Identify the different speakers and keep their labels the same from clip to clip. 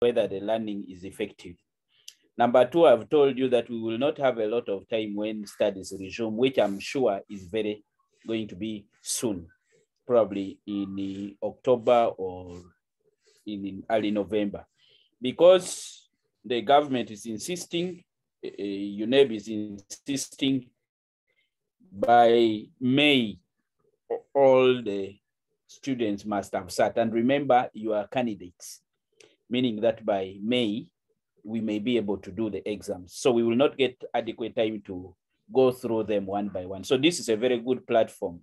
Speaker 1: whether the learning is effective. Number two, I've told you that we will not have a lot of time when studies resume, which I'm sure is going to be soon, probably in October or in early November, because the government is insisting, UNEB is insisting by May, all the students must have sat. And remember, you are candidates, meaning that by May, we may be able to do the exams. So we will not get adequate time to go through them one by one. So this is a very good platform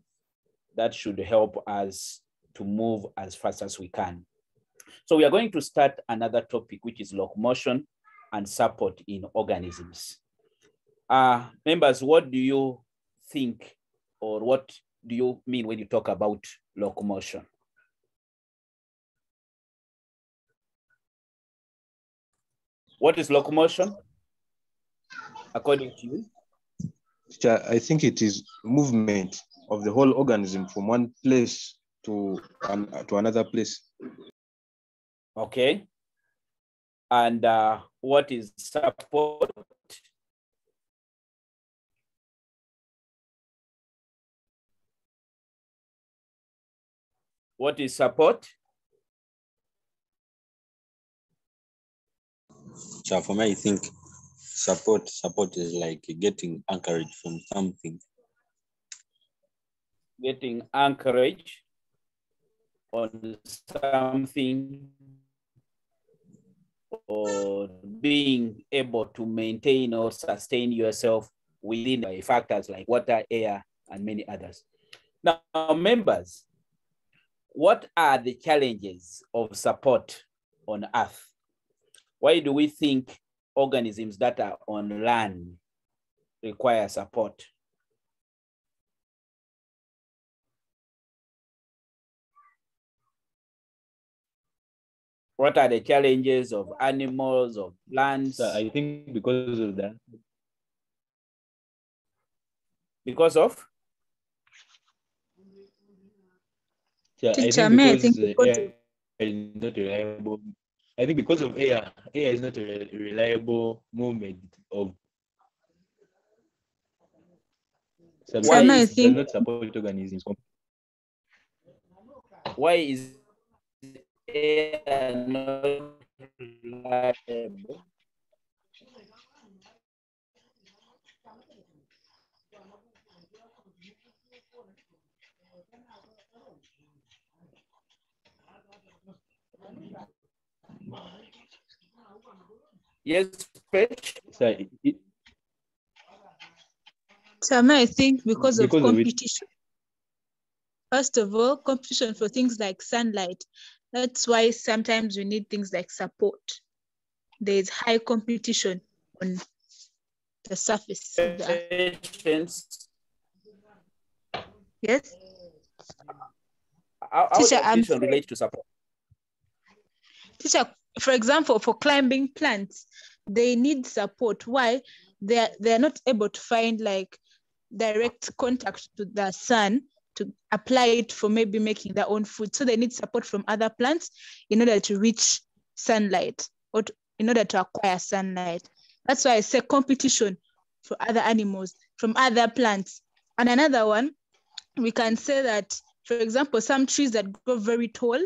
Speaker 1: that should help us to move as fast as we can. So we are going to start another topic, which is locomotion and support in organisms. Members, what do you think, or what do you mean when you talk about locomotion? What is locomotion, according to you?
Speaker 2: I think it is movement of the whole organism from one place to another place.
Speaker 1: Okay. And what is support? What is support?
Speaker 3: So for me, I think support is like getting anchorage from something.
Speaker 1: Getting anchorage on something, or being able to maintain or sustain yourself within factors like water, air, and many others. Now, members, what are the challenges of support on Earth? Why do we think organisms that are on land require support? What are the challenges of animals, of plants?
Speaker 2: So I think because of that.
Speaker 1: Because of?
Speaker 2: Yeah,
Speaker 4: Teacher,
Speaker 2: I think because air is not reliable. I think because of air is not a reliable movement of. So
Speaker 4: Why I think
Speaker 2: does not support organisms.
Speaker 1: Why is air not reliable? Yes,
Speaker 4: I think because of competition. First of all, competition for things like sunlight. That's why sometimes we need things like support. There's high competition on the surface of the earth. Yes?
Speaker 1: How does competition relate to support?
Speaker 4: Teacher, for example, for climbing plants, they need support. Why? They're not able to find like direct contact to the sun to apply it for maybe making their own food. So they need support from other plants in order to reach sunlight, or in order to acquire sunlight. That's why I say competition for other animals, from other plants. And another one, we can say that, for example, some trees that grow very tall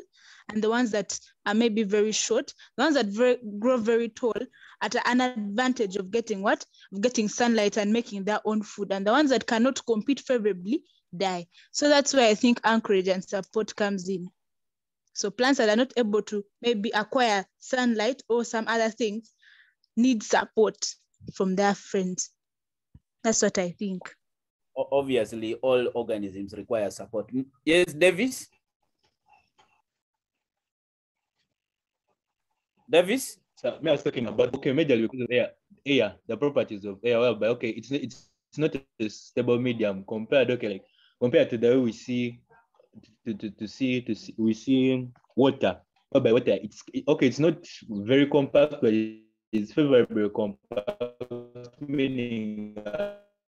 Speaker 4: and the ones that are maybe very short, the ones that grow very tall at an advantage of getting what? Of getting sunlight and making their own food. And the ones that cannot compete favorably die. So that's where I think anchorage and support comes in. So plants that are not able to maybe acquire sunlight or some other things need support from their friends. That's what I think.
Speaker 1: Obviously, all organisms require support. Yes, Davis? Davis?
Speaker 2: So I was talking about, okay, majorly because of air, the properties of air, well, but okay, it's not a stable medium compared to the way we see we see water. But by water, it's not very compact, but it's favorably compact, meaning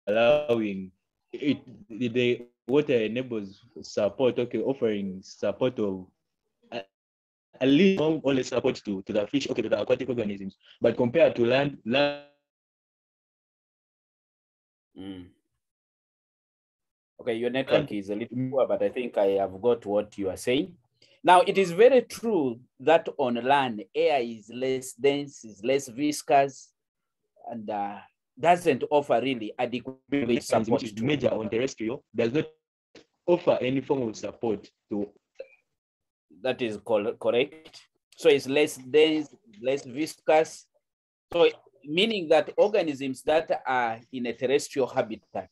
Speaker 2: allowing the water enables support, offering support of a little only support to the fish, okay, to the aquatic organisms. But compared to land.
Speaker 1: Okay, your network is a little poor, but I think I have got what you are saying. Now, it is very true that on land, air is less dense, is less viscous, and doesn't offer really adequate support.
Speaker 2: Which is major on terrestrial, does not offer any form of support to.
Speaker 1: That is correct. So it's less dense, less viscous. So meaning that organisms that are in a terrestrial habitat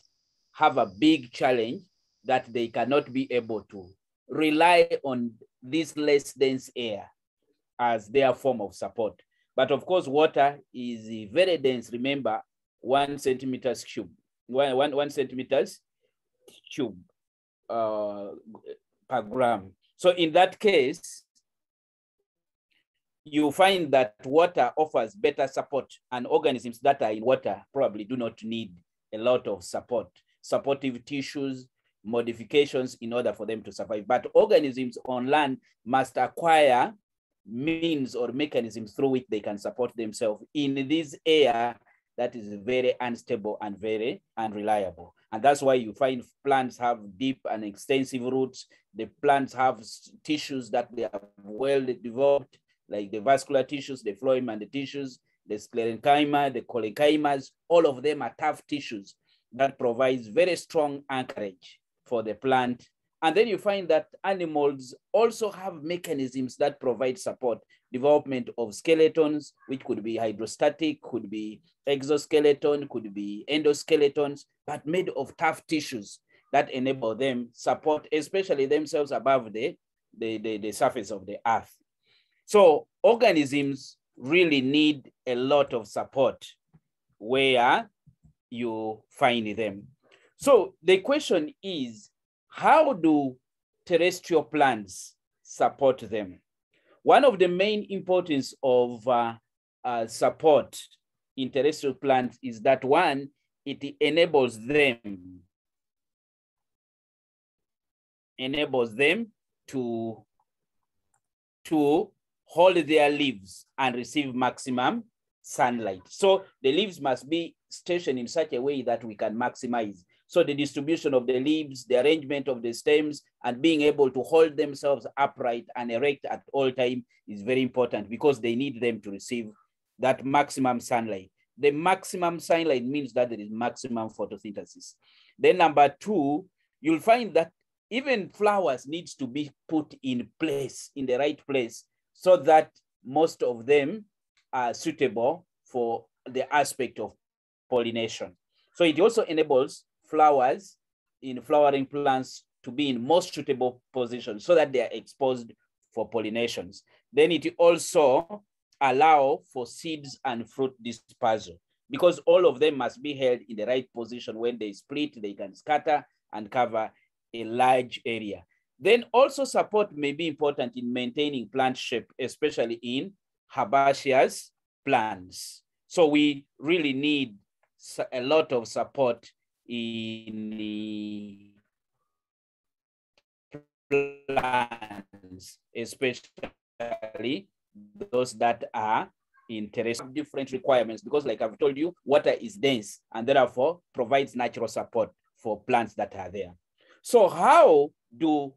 Speaker 1: have a big challenge that they cannot be able to rely on this less dense air as their form of support. But of course, water is very dense. Remember, 1 centimeters cube, one centimeters cube per gram. So in that case, you find that water offers better support, and organisms that are in water probably do not need a lot of support, supportive tissues, modifications in order for them to survive. But organisms on land must acquire means or mechanisms through which they can support themselves in this air that is very unstable and very unreliable. And that's why you find plants have deep and extensive roots. The plants have tissues that they are well developed, like the vascular tissues, the phloem and the tissues, the sclerenchyma, the cholenchymas. All of them are tough tissues that provides very strong anchorage for the plant. And then you find that animals also have mechanisms that provide support, development of skeletons, which could be hydrostatic, could be exoskeleton, could be endoskeletons, but made of tough tissues that enable them support, especially themselves above the surface of the earth. So organisms really need a lot of support where you find them. So the question is, how do terrestrial plants support them? One of the main importance of support in terrestrial plants is that one, it enables them to hold their leaves and receive maximum sunlight. So the leaves must be stationed in such a way that we can maximize. So the distribution of the leaves, the arrangement of the stems, and being able to hold themselves upright and erect at all time is very important, because they need them to receive that maximum sunlight. The maximum sunlight means that there is maximum photosynthesis. Then number two, you'll find that even flowers needs to be put in place, in the right place, so that most of them are suitable for the aspect of pollination. So it also enables flowers in flowering plants to be in most suitable positions so that they are exposed for pollinations. Then it also allows for seeds and fruit dispersal, because all of them must be held in the right position. When they split, they can scatter and cover a large area. Then also support may be important in maintaining plant shape, especially in herbaceous plants. So we really need a lot of support in the plants, especially those that are in terrestrial, different requirements, because like I've told you, water is dense and therefore provides natural support for plants that are there. So how do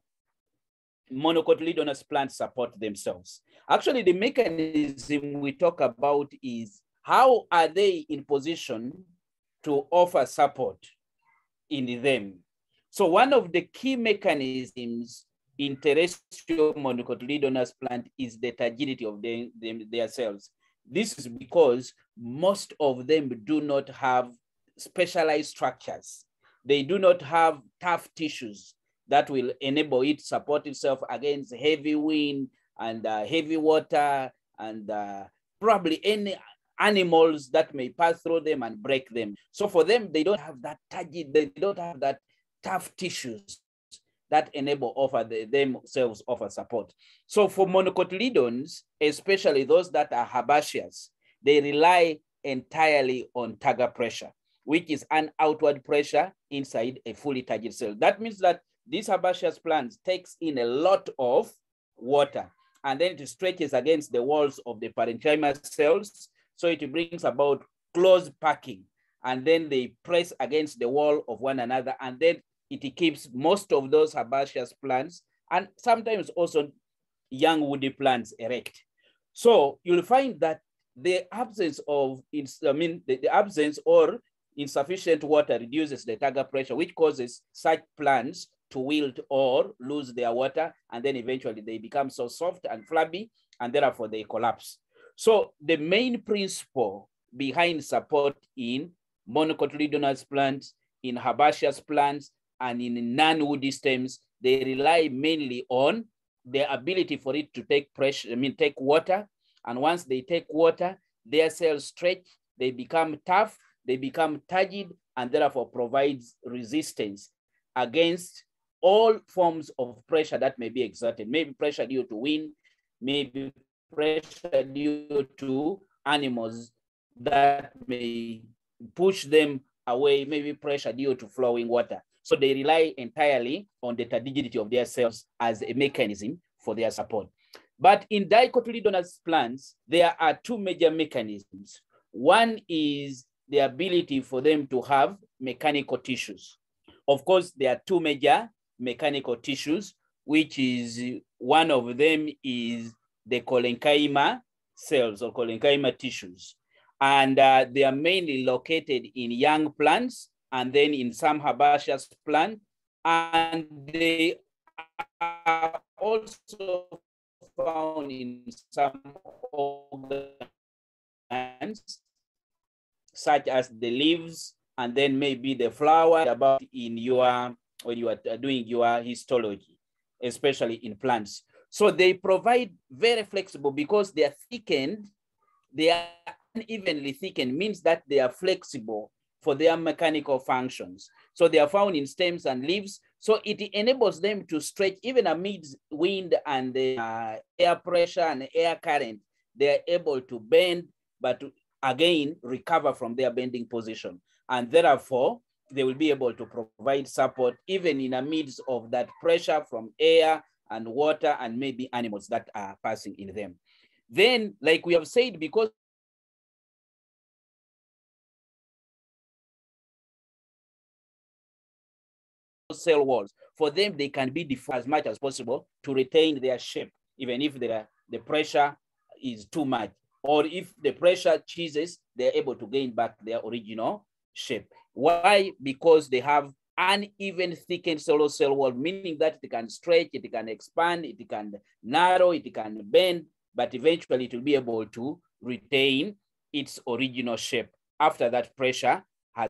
Speaker 1: monocotyledonous plants support themselves? Actually, the mechanism we talk about is how are they in position to offer support in them. So one of the key mechanisms in terrestrial monocotyledonous plant is the turgidity of their cells. This is because most of them do not have specialized structures. They do not have tough tissues that will enable it to support itself against heavy wind and heavy water and probably any animals that may pass through them and break them. So for them, they don't have that turgid, they don't have that tough tissues that enable themselves offer support. So for monocotyledons, especially those that are herbaceous, they rely entirely on turgor pressure, which is an outward pressure inside a fully turgid cell. That means that these herbaceous plants takes in a lot of water. and then it stretches against the walls of the parenchyma cells. So it brings about close packing, and then they press against the wall of one another, and then it keeps most of those herbaceous plants and sometimes also young woody plants erect. So you'll find that the absence of, the absence or insufficient water reduces the turgor pressure, which causes such plants to wilt or lose their water, and then eventually they become so soft and flabby, and therefore they collapse. So the main principle behind support in monocotyledonous plants, in herbaceous plants, and in non-woody stems, they rely mainly on the ability for it to take pressure, take water. And once they take water, their cells stretch, they become tough, they become turgid, and therefore provides resistance against all forms of pressure that may be exerted. Maybe pressure due to wind, maybe pressure due to animals that may push them away, maybe pressure due to flowing water. So they rely entirely on the turgidity of their cells as a mechanism for their support. But in dicotyledonous plants, there are two major mechanisms. One is the ability for them to have mechanical tissues. Of course, there are two major mechanical tissues, which is, one of them is the Sclerenchyma cells or Sclerenchyma tissues. And they are mainly located in young plants and then in some herbaceous plants. And they are also found in some organs, such as the leaves, and then maybe the flower, about in your, when you are doing your histology, especially in plants. So they provide very flexible, because they are thickened, they are unevenly thickened, means that they are flexible for their mechanical functions. So they are found in stems and leaves. So it enables them to stretch even amidst wind and air pressure and air current. They are able to bend, but to again recover from their bending position. And therefore, they will be able to provide support even in the midst of that pressure from air and water and maybe animals that are passing in them. Then, like we have said, because cell walls, for them, they can be deformed as much as possible to retain their shape, even if the pressure is too much. Or if the pressure cheeses, they're able to gain back their original shape. Why? Because they have uneven thickened cell wall, meaning that it can stretch, it can expand, it can narrow, it can bend, but eventually it will be able to retain its original shape after that pressure has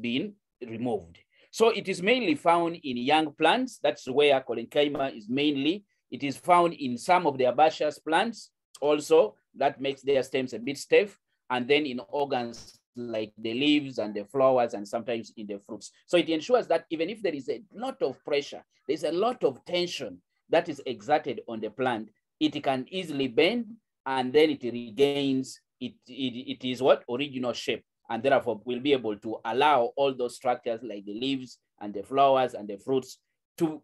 Speaker 1: been removed. So it is mainly found in young plants. That's where Sclerenchyma is mainly. It is found in some of the herbaceous plants also. That makes their stems a bit stiff. And then in organs like the leaves and the flowers and sometimes in the fruits. So it ensures that even if there is a lot of pressure, there's a lot of tension that is exerted on the plant, it can easily bend, and then it regains it is what? Original shape. And therefore will be able to allow all those structures like the leaves and the flowers and the fruits to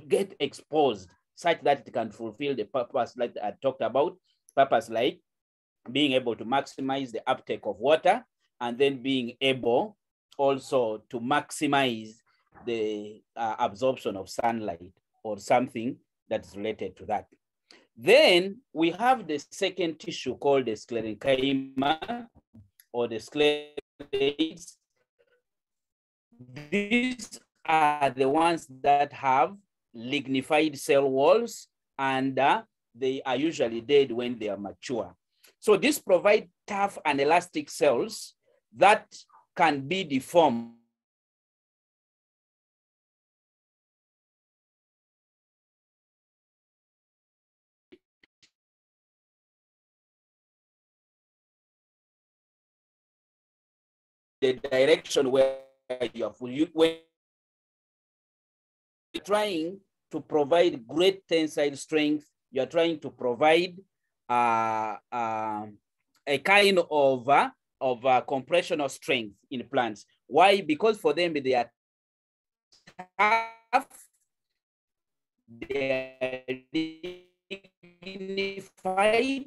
Speaker 1: get exposed such that it can fulfill the purpose like I talked about, purpose like being able to maximize the uptake of water, and then being able also to maximize the absorption of sunlight or something that's related to that. Then we have the second tissue called the Sclerenchyma or the sclerates. These are the ones that have lignified cell walls, and they are usually dead when they are mature. So this provides tough and elastic cells that can be deformed the direction where you're when you're trying to provide great tensile strength, you're trying to provide a kind of compressional strength in plants. Why? Because for them, they are tough, they are lignified,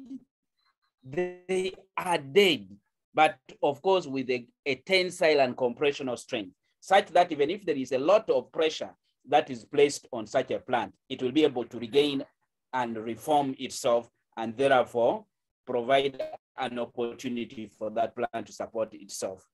Speaker 1: they are dead, but of course with a tensile and compressional strength, such that even if there is a lot of pressure that is placed on such a plant, it will be able to regain and reform itself, and therefore provide an opportunity for that plant to support itself.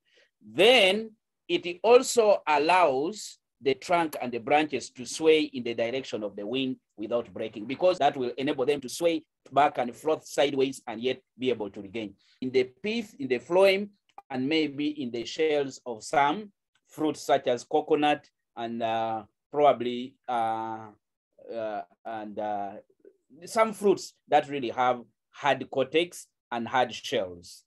Speaker 1: Then it also allows the trunk and the branches to sway in the direction of the wind without breaking, because that will enable them to sway back and forth sideways and yet be able to regain. In the pith, in the phloem, and maybe in the shells of some fruits such as coconut and probably some fruits that really have hard cortex and hard shells.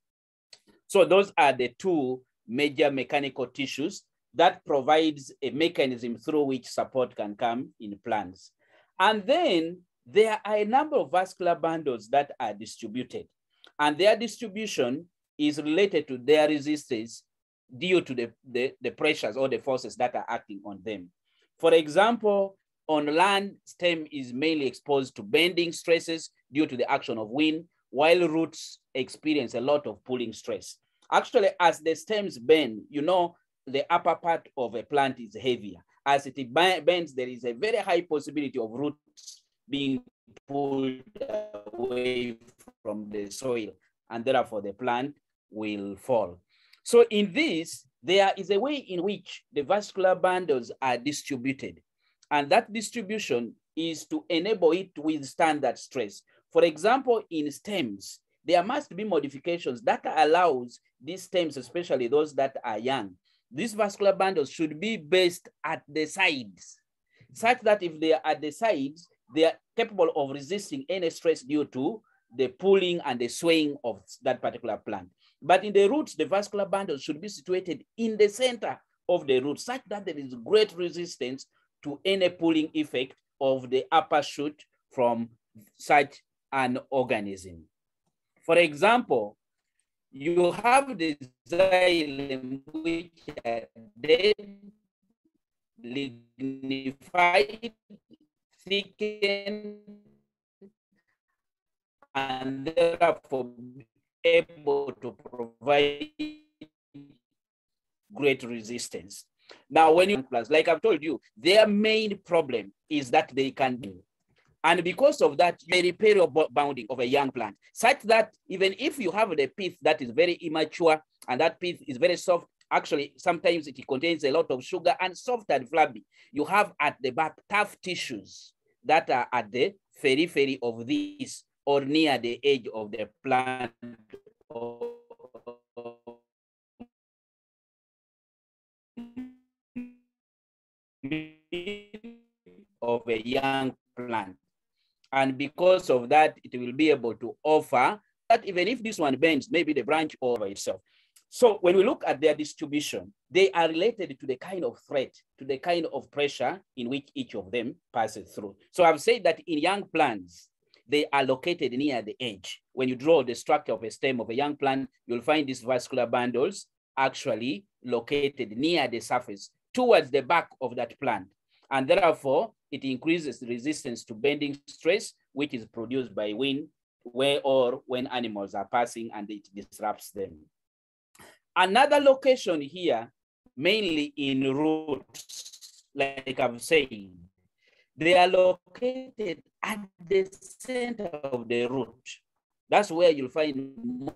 Speaker 1: So those are the two major mechanical tissues that provides a mechanism through which support can come in plants. And then there are a number of vascular bundles that are distributed, and their distribution is related to their resistance due to the pressures or the forces that are acting on them. For example, on land, stem is mainly exposed to bending stresses due to the action of wind, while roots experience a lot of pulling stress. Actually, as the stems bend, you know, the upper part of a plant is heavier. As it bends, there is a very high possibility of roots being pulled away from the soil, and therefore the plant will fall. So in this, there is a way in which the vascular bundles are distributed, and that distribution is to enable it to withstand that stress. For example, in stems, there must be modifications that allows these stems, especially those that are young. These vascular bundles should be based at the sides, such that if they are at the sides, they are capable of resisting any stress due to the pulling and the swaying of that particular plant. But in the roots, the vascular bundles should be situated in the center of the root, such that there is great resistance to any pulling effect of the upper shoot from such an organism. For example, you have the xylem, which are dead, lignified, thickened, and therefore able to provide great resistance. Now, when you plants, like I've told you, their main problem is that they can be. And because of that, you repair bounding of a young plant, such that even if you have the pith that is very immature and that pith is very soft, actually, sometimes it contains a lot of sugar and soft and flabby, you have at the back tough tissues that are at the periphery of this or near the edge of the plant of a young plant. And because of that, it will be able to offer that even if this one bends, maybe the branch over itself. So when we look at their distribution, they are related to the kind of threat, to the kind of pressure in which each of them passes through. So I've said that in young plants, they are located near the edge. When you draw the structure of a stem of a young plant, you'll find these vascular bundles actually located near the surface towards the back of that plant. And therefore, it increases the resistance to bending stress, which is produced by wind or when animals are passing and it disrupts them. Another location here, mainly in roots, like I've said, they are located at the center of the root. That's where you'll find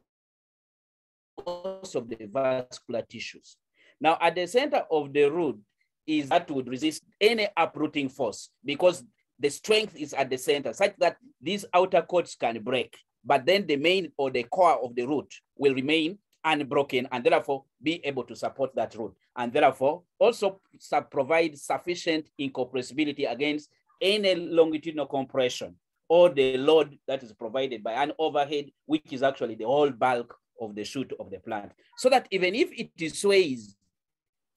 Speaker 1: most of the vascular tissues. Now, at the center of the root is that would resist any uprooting force because the strength is at the center, such that these outer coats can break, but then the main or the core of the root will remain unbroken and therefore be able to support that root, and therefore also provide sufficient incompressibility against any longitudinal compression or the load that is provided by an overhead, which is actually the whole bulk of the shoot of the plant. So that even if it sways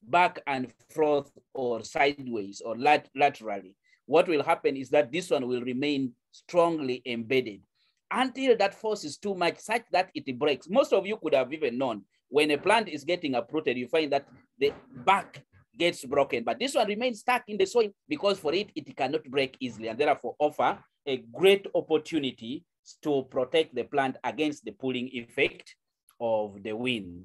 Speaker 1: back and forth or sideways or laterally, what will happen is that this one will remain strongly embedded until that force is too much, such that it breaks. Most of you could have even known when a plant is getting uprooted, you find that the back, gets broken, but this one remains stuck in the soil because for it cannot break easily, and therefore offer a great opportunity to protect the plant against the pulling effect of the wind.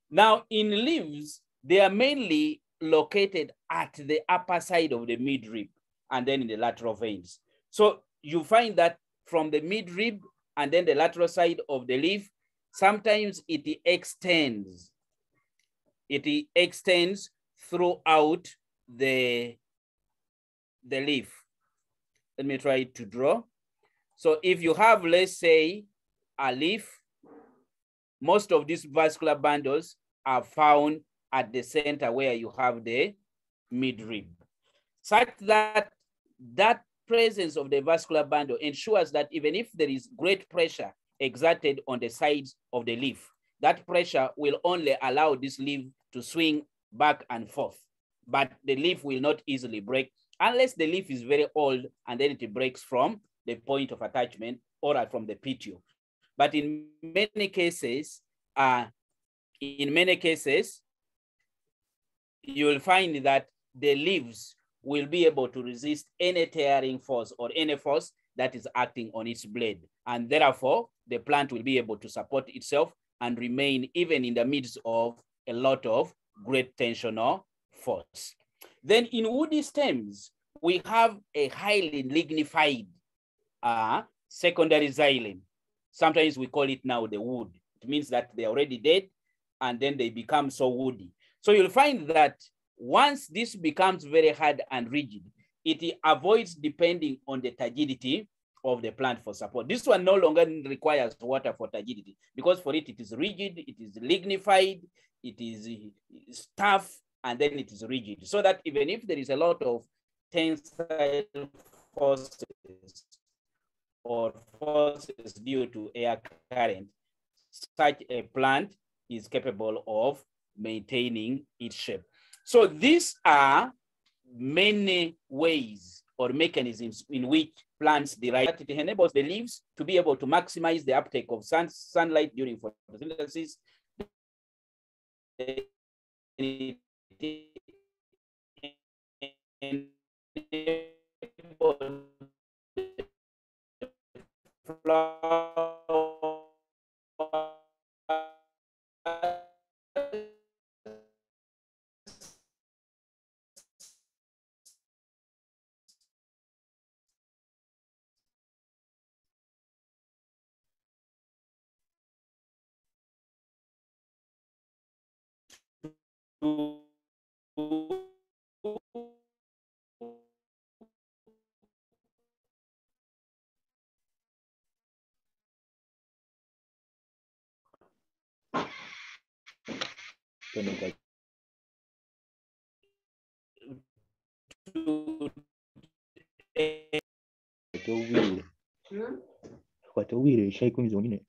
Speaker 1: Now, in leaves, they are mainly located at the upper side of the midrib and then in the lateral veins. So you find that from the midrib and then the lateral side of the leaf, sometimes it extends. It extends throughout the leaf. Let me try to draw. So if you have, let's say, a leaf, most of these vascular bundles are found at the center where you have the midrib, such that that presence of the vascular bundle ensures that even if there is great pressure exerted on the sides of the leaf, that pressure will only allow this leaf to swing back and forth, but the leaf will not easily break unless the leaf is very old and then it breaks from the point of attachment or from the petiole. But in many cases, you will find that the leaves will be able to resist any tearing force or any force that is acting on its blade. And therefore, the plant will be able to support itself and remain even in the midst of a lot of great tensional force. Then in woody stems, we have a highly lignified secondary xylem. Sometimes we call it now the wood. It means that they're already dead and then they become so woody. So you'll find that once this becomes very hard and rigid, it avoids depending on the turgidity of the plant for support. This one no longer requires water for turgidity because for it is rigid, it is lignified, it is tough, and then it is rigid. So that even if there is a lot of tensile forces or forces due to air current, such a plant is capable of maintaining its shape. So these are many ways or mechanisms in which plants derive. It enables the leaves to be able to maximize the uptake of sunlight during photosynthesis.
Speaker 2: Watowile shaikumi zongine.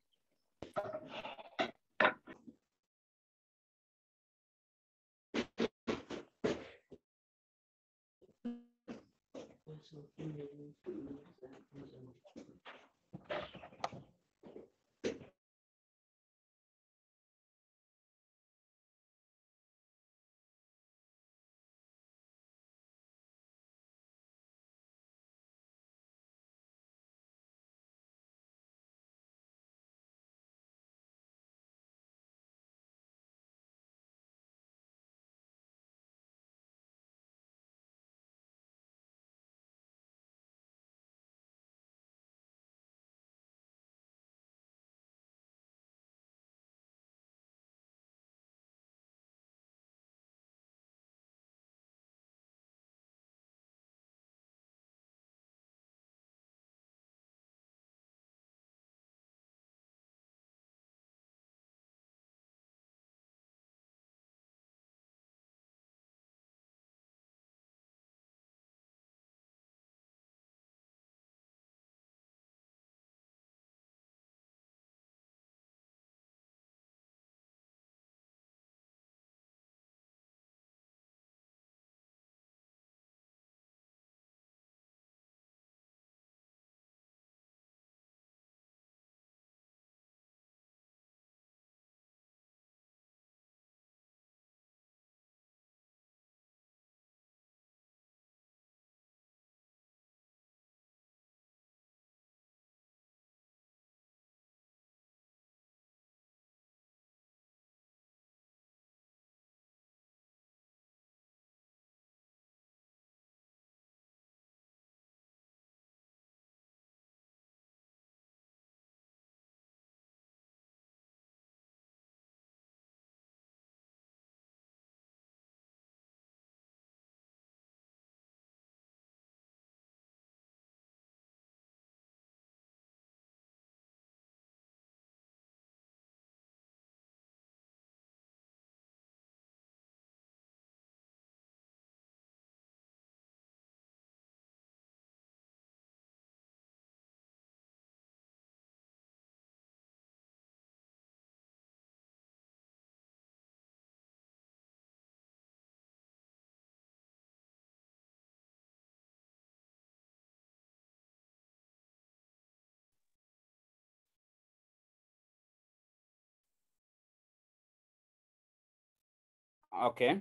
Speaker 1: Okay. I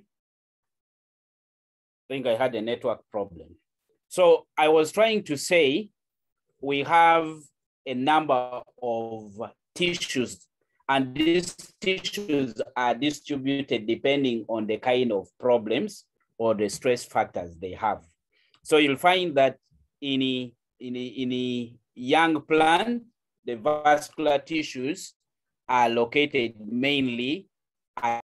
Speaker 1: think I had a network problem. So I was trying to say we have a number of tissues, and these tissues are distributed depending on the kind of problems or the stress factors they have. So you'll find that in a young plant, the vascular tissues are located mainly at